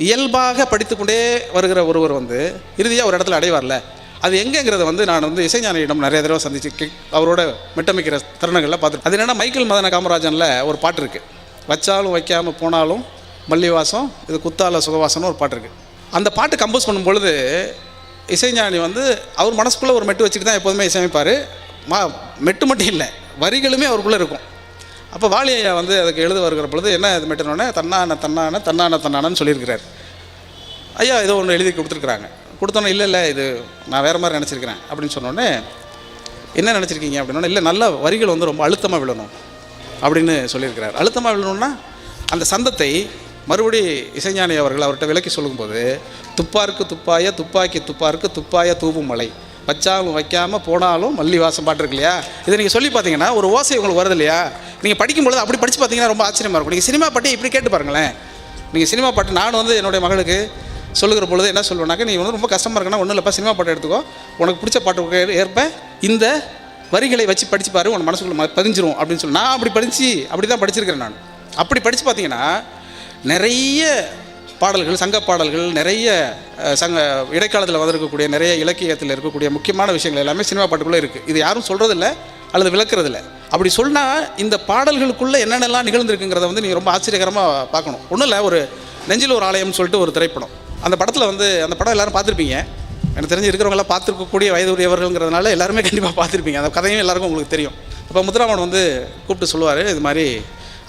இயல்பாக படித்துக்கொண்டே வருகிற ஒருவர் வந்து இறுதியாக ஒரு இடத்துல அடைவார்ல, அது எங்கேங்கிறத வந்து நான் வந்து இசைஞானியிடம் நிறைய தடவை சந்திச்சு அவரோட மெட்டமைக்கிற தருணங்களில் பார்த்துருக்கேன். அது என்னென்னா, மைக்கேல் மதன காமராஜனில் ஒரு பாட்டு இருக்குது, வச்சாலும் வைக்காமல் போனாலும் மல்லிவாசம் இது குத்தால சுகவாசம்னு ஒரு பாட்டு இருக்குது. அந்த பாட்டு கம்போஸ் பண்ணும்பொழுது இசைஞானி வந்து அவர் மனசுக்குள்ளே ஒரு மெட்டு வச்சுட்டு தான் எப்போதுமே இசையமைப்பார். மெட்டு மட்டும் இல்லை, வரிகளுமே அவருக்குள்ளே இருக்கும். அப்போ வாலி ஐயா வந்து அதுக்கு எழுத வருகிற பொழுது என்ன இது மெட்டுனோடனே தன்னான தன்னான தன்னான தன்னானன்னு சொல்லியிருக்கிறார். ஐயா ஏதோ ஒன்று எழுதி கொடுத்துருக்குறாங்க. கொடுத்தோன்னே இல்லை இது நான் வேறு மாதிரி நினச்சிருக்கிறேன் அப்படின்னு சொன்னோடனே, என்ன நினச்சிருக்கீங்க அப்படின்னோடனே, இல்லை நல்ல வரிகள் வந்து ரொம்ப அழுத்தமாக விழணும் அப்படின்னு சொல்லியிருக்கிறார். அழுத்தமாக விழணும்னா அந்த சந்தத்தை மறுபடி இசைஞானி அவர்கள் அவர்கிட்ட விளக்கி சொல்லும்போது, துப்பாருக்கு துப்பாய துப்பாக்கி துப்பாருக்கு துப்பாய தூவும் மலை, வச்சாலும் வைக்காமல் போனாலும் மல்லி வாசம் பாட்டு இருக்கு இல்லையா. இதை நீங்கள் சொல்லி பார்த்தீங்கன்னா ஒரு ஓசை உங்களுக்கு வருது இல்லையா. நீங்கள் படிக்கும்பொழுது அப்படி படித்து பார்த்தீங்கன்னா ரொம்ப ஆச்சரியமாக இருக்கும். நீங்கள் சினிமா பாட்டு இப்படி கேட்டு பாருங்களேன். நீங்கள் சினிமா பாட்டு நான் வந்து என்னுடைய மகளுக்கு சொல்லுகிற பொழுது என்ன சொல்லுவேனாக்கா, நீ வந்து ரொம்ப கஷ்டமாக இருக்குன்னா ஒன்றும் இல்லைப்பா, சினிமா பாட்டு எடுத்துக்கோ, உனக்கு பிடிச்ச பாட்டு ஏற்ப இந்த வரிகளை வச்சு படித்து பாரு, உன் மனசுக்குள்ள பதிஞ்சிரும் அப்படின்னு சொல்லி நான் அப்படி தான் படிச்சிருக்கிறேன். நான் அப்படி படித்து பார்த்தீங்கன்னா நிறைய பாடல்கள், சங்க பாடல்கள், நிறைய இடைக்காலத்தில் வந்திருக்கக்கூடிய நிறைய இலக்கியத்தில் இருக்கக்கூடிய முக்கியமான விஷயங்கள் எல்லாமே சினிமா பாட்டுக்குள்ளே இருக்குது. இது யாரும் சொல்கிறதில்ல அல்லது விளக்குறதில்ல. அப்படி சொன்னால் இந்த பாடல்களுக்குள்ளே என்னென்னலாம் நிகழ்ந்துருக்குங்கிறத வந்து நீங்கள் ரொம்ப ஆச்சரியகரமாக பார்க்கணும். ஒன்றும் இல்லை, ஒரு நெஞ்சில் ஒரு ஆலயம்னு சொல்லிட்டு ஒரு திரைப்படம். அந்த படத்தில் வந்து அந்த படம் எல்லோரும் பார்த்துருப்பீங்க. எனக்கு தெரிஞ்சு இருக்கிறவங்களாம் பார்த்துருக்கக்கூடிய வயது உரியவர்கள்ங்கிறதுனால எல்லாருமே கண்டிப்பாக பார்த்துருப்பீங்க. அந்த கதையும் எல்லாருக்கும் உங்களுக்கு தெரியும். இப்போ முத்துராமன் வந்து கூப்பிட்டு சொல்லுவார், இது மாதிரி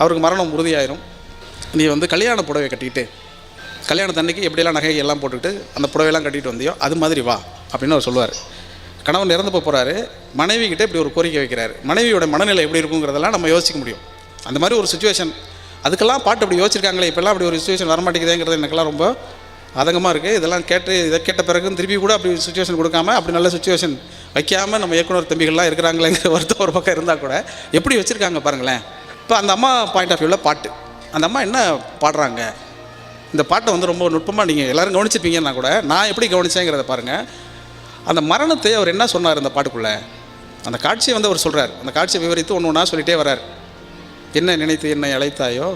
அவருக்கு மரணம் உறுதியாயிரும், நீ வந்து கல்யாண புடவை கட்டிக்கிட்டு கல்யாணத்தன்னைக்கு எப்படியெல்லாம் நகை எல்லாம் போட்டுக்கிட்டு அந்த புடவையெல்லாம் கட்டிகிட்டு வந்தியோ அது மாதிரி வா அப்படின்னு அவர் சொல்லுவார். கணவன் இறந்து போகிறாரு, மனைவிக்கிட்டே இப்படி ஒரு கோரிக்கை வைக்கிறார். மனைவியோட மனநிலை எப்படி இருக்குங்கிறதெல்லாம் நம்ம யோசிக்க முடியும். அந்த மாதிரி ஒரு சுச்சுவேஷன், அதுக்கெல்லாம் பாட்டு அப்படி யோசிச்சிருக்காங்களே, இப்போல்லாம் அப்படி ஒரு சுச்சுவேஷன் வரமாட்டேங்குதுங்கிறது எனக்கெல்லாம் ரொம்ப ஆதங்கமாக இருக்குது. இதெல்லாம் இதை கேட்ட பிறகு திருப்பி கூட அப்படி சுச்சுவேஷன் கொடுக்காம அப்படி நல்ல சுச்சுவேஷன் வைக்காமல் நம்ம இயக்குனர் தம்பிகள்லாம் இருக்கிறாங்களேங்கிற வருத்தம் ஒரு பக்கம் இருந்தால் கூட எப்படி வச்சுருக்காங்க பாருங்களேன். இப்போ அந்த அம்மா பாயிண்ட் ஆஃப் வியூவில் பாட்டு, அந்த அம்மா என்ன பாடுறாங்க, இந்த பாட்டை வந்து ரொம்ப நுட்பமாக நீங்கள் எல்லோரும் கவனிச்சிருப்பீங்கன்னா கூட நான் எப்படி கவனிச்சேங்கிறத பாருங்கள். அந்த மரணத்தை அவர் என்ன சொன்னார் இந்த பாட்டுக்குள்ளே, அந்த காட்சியை வந்து அவர் சொல்கிறார். அந்த காட்சியை விவரித்து ஒன்று ஒன்றா சொல்லிகிட்டே வர்றார். என்ன நினைத்து என்னை அழைத்தாயோ,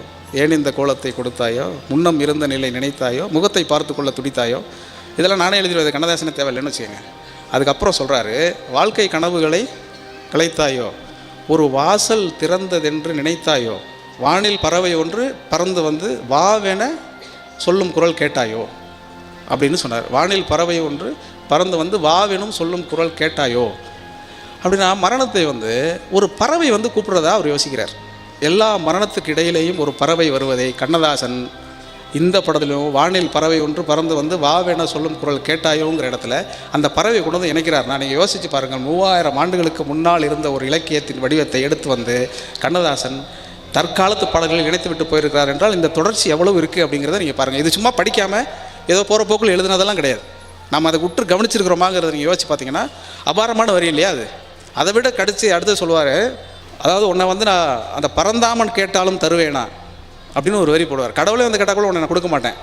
ஏன் இந்த கோலத்தை கொடுத்தாயோ, முன்னம் இருந்த நிலை நினைத்தாயோ, முகத்தை பார்த்து கொள்ள துடித்தாயோ, இதெல்லாம் நானே எழுதிடுவது, கண்ணதாசனே தேவையில்லைன்னு வச்சுக்கோங்க. அதுக்கப்புறம் சொல்கிறாரு, வாழ்க்கை கனவுகளை கலைத்தாயோ, ஒரு வாசல் திறந்ததென்று நினைத்தாயோ, வானில் பறவை ஒன்று பறந்து வந்து வாவென சொல்லும் குரல் கேட்டாயோ அப்படின்னு சொன்னார். வானில் பறவை ஒன்று பறந்து வந்து வாவெனும் சொல்லும் குரல் கேட்டாயோ அப்படின்னா, மரணத்தை வந்து ஒரு பறவை வந்து கூப்பிட்றதா அவர் யோசிக்கிறார். எல்லா மரணத்துக்கு இடையிலேயும் ஒரு பறவை வருவதை கண்ணதாசன் இந்த படத்திலும் வானில் பறவை ஒன்று பறந்து வந்து வாவென சொல்லும் குரல் கேட்டாயோங்கிற இடத்துல அந்த பறவை கொண்டு வந்து இணைக்கிறார். நான் நீங்கள் யோசித்து பாருங்கள், 3000 ஆண்டுகளுக்கு முன்னால் இருந்த ஒரு இலக்கியத்தின் வடிவத்தை எடுத்து வந்து கண்ணதாசன் தற்காலத்து பாடல்களில் இணைத்து விட்டு போயிருக்கிறார் என்றால் இந்த தொடர்ச்சி எவ்வளவு இருக்குது அப்படிங்கிறத நீங்கள் பாருங்கள். இது சும்மா படிக்காமல் ஏதோ போகிற போக்கில் எழுதுனதெல்லாம் கிடையாது. நம்ம அதை உற்று கவனிச்சிருக்கிறோமாங்கிறத நீங்கள் யோசிச்சு பார்த்தீங்கன்னா அபாரமான வரி இல்லையா அது. அதை விட கடிச்சு அடுத்து சொல்லுவார், அதாவது உன்னை வந்து நான் அந்த பரந்தாமன் கேட்டாலும் தருவேனா அப்படின்னு ஒரு வரி போடுவார். கடவுளே வந்து கேட்டால் கூட உன்னை நான் கொடுக்க மாட்டேன்,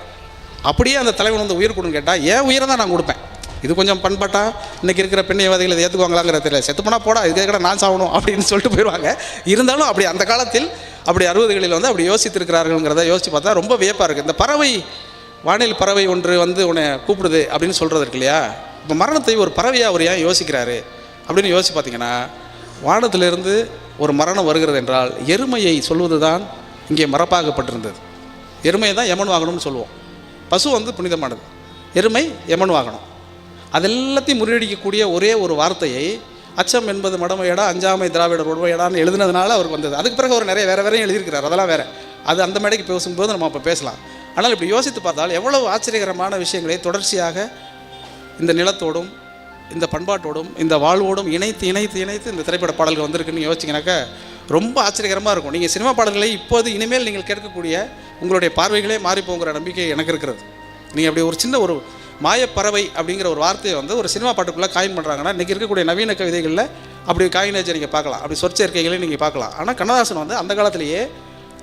அப்படியே அந்த தலைவன் வந்து உயிர் கொடுன்னு கேட்டால் ஏன் உயிரை தான் நான் கொடுப்பேன். இது கொஞ்சம் பண்பாட்டா இன்றைக்கி இருக்கிற பெண்ணியவாதிகள் இதை ஏற்றுக்குவாங்களாங்கிறது தெரியல. செத்து போனால் போடா, இது கேட்கற நான் சாகணும் அப்படின்னு சொல்லிட்டு போயிடுவாங்க. இருந்தாலும் அப்படி அந்த காலத்தில் அப்படி 60களில் வந்து அப்படி யோசித்திருக்கிறார்கள்ங்கிறத யோசித்து பார்த்தா ரொம்ப வியப்பாக இருக்குது. இந்த பறவை, வானில் பறவை ஒன்று வந்து உன்னை கூப்பிடுது அப்படின்னு சொல்கிறது இருக்கு இல்லையா. இப்போ மரணத்தை ஒரு பறவையாக அவர் ஏன் யோசிக்கிறாரு அப்படின்னு யோசித்து பார்த்தீங்கன்னா, வானத்திலிருந்து ஒரு மரணம் வருகிறது என்றால் எருமையை சொல்வது தான் இங்கே மரபாகப்பட்டிருந்தது. எருமையை தான் யமன் வாகனம்னு சொல்லுவோம். பசு வந்து புனிதமானது, எருமை யமன் வாகனம். அதெல்லாத்தையும் முறியடிக்கக்கூடிய ஒரே ஒரு வார்த்தையை அச்சம் என்பது மடமையடா, அஞ்சாமை திராவிடர் உடமையடான்னு எழுதுனதுனால அவருக்கு வந்தது. அதுக்கு பிறகு அவர் நிறைய வேறையும் எழுதியிருக்கிறார், அதெல்லாம் வேறு. அது அந்த மேடைக்கு பேசும்போது நம்ம அப்போ பேசலாம். ஆனால் இப்படி யோசித்து பார்த்தால் எவ்வளவு ஆச்சரியகரமான விஷயங்களை தொடர்ச்சியாக இந்த நிலத்தோடும் இந்த பண்பாட்டோடும் இந்த வாழ்வோடும் இணைத்து இணைத்து இணைத்து இந்த திரைப்பட பாடல்கள் வந்திருக்குன்னு யோசிச்சிங்கனாக்கா ரொம்ப ஆச்சரியகரமாக இருக்கும். நீங்கள் சினிமா பாடல்களை இப்போது இனிமேல் நீங்கள் கேட்கக்கூடிய உங்களுடைய பார்வைகளே மாறிப்போங்கிற நம்பிக்கை எனக்கு இருக்கிறது. நீங்கள் அப்படி ஒரு சின்ன ஒரு மாயப்பறவை அப்படிங்கிற ஒரு வார்த்தையை வந்து ஒரு சினிமா பாட்டுக்குள்ளே காயின் பண்ணுறாங்கன்னா, இன்றைக்கி இருக்கக்கூடிய நவீன கவிதைகளில் அப்படி காயினேஜை நீங்கள் பார்க்கலாம், அப்படி சொற்சேர்க்கைகளையும் நீங்கள் பார்க்கலாம். ஆனால் கண்ணதாசன் வந்து அந்த காலத்திலேயே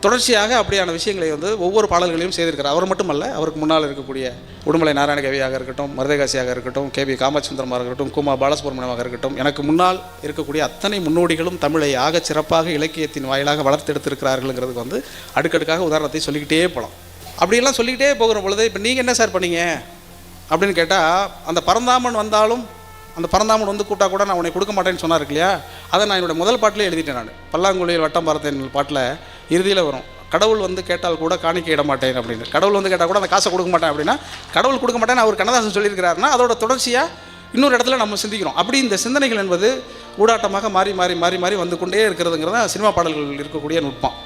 தொடர்ச்சியாக அப்படியான விஷயங்களை வந்து ஒவ்வொரு பாடல்களையும் செய்திருக்கிறார். அவர் மட்டுமல்ல, அவருக்கு முன்னால் இருக்கக்கூடிய உடுமலை நாராயணகவியாக இருக்கட்டும், மருதகாசியாக இருக்கட்டும், கே.பி. காமசுந்தரமாக இருக்கட்டும், குமா பாலசுப்ரமணியமாக இருக்கட்டும், எனக்கு முன்னால் இருக்கக்கூடிய அத்தனை முன்னோடிகளும் தமிழை ஆக சிறப்பாக இலக்கியத்தின் வாயிலாக வளர்த்தெடுத்திருக்கிறார்கள்ங்கிறதுக்கு வந்து அடுக்கடுக்காக உதாரணத்தை சொல்லிக்கிட்டே போகலாம். அப்படியெல்லாம் சொல்லிக்கிட்டே போகிற பொழுது இப்போ நீங்கள் என்ன சார் பண்ணீங்க அப்படின்னு கேட்டால், அந்த பரந்தாமன் வந்தாலும் அந்த பரந்தாமன் வந்து கூப்பிட்டா கூட நான் உன்னை கொடுக்க மாட்டேன்னு சொன்னார் இல்லையா, அதை நான் என்னுடைய முதல் பாட்டிலே எழுதிட்டேன். நான் பல்லாங்குழியில் வட்டம் பார்த்தேன் பாட்டில் இறுதியில் வரும், கடவுள் வந்து கேட்டால் கூட காணிக்க இட மாட்டேன் அப்படின்னு. கடவுள் வந்து கேட்டால் கூட அந்த காசை கொடுக்க மாட்டேன் அப்படின்னா, கடவுள் கொடுக்க மாட்டேன்னு அவர் கண்ணதாசன் சொல்லியிருக்கிறாருன்னா அதோட தொடர்ச்சியாக இன்னொரு இடத்துல நம்ம சிந்திக்கிறோம். அப்படி இந்த சிந்தனைகள் என்பது ஊடாட்டமாக மாறி மாறி மாறி மாறி வந்து கொண்டே இருக்கிறதுங்கிறது சினிமா பாடல்கள் இருக்கக்கூடிய நுட்பம்.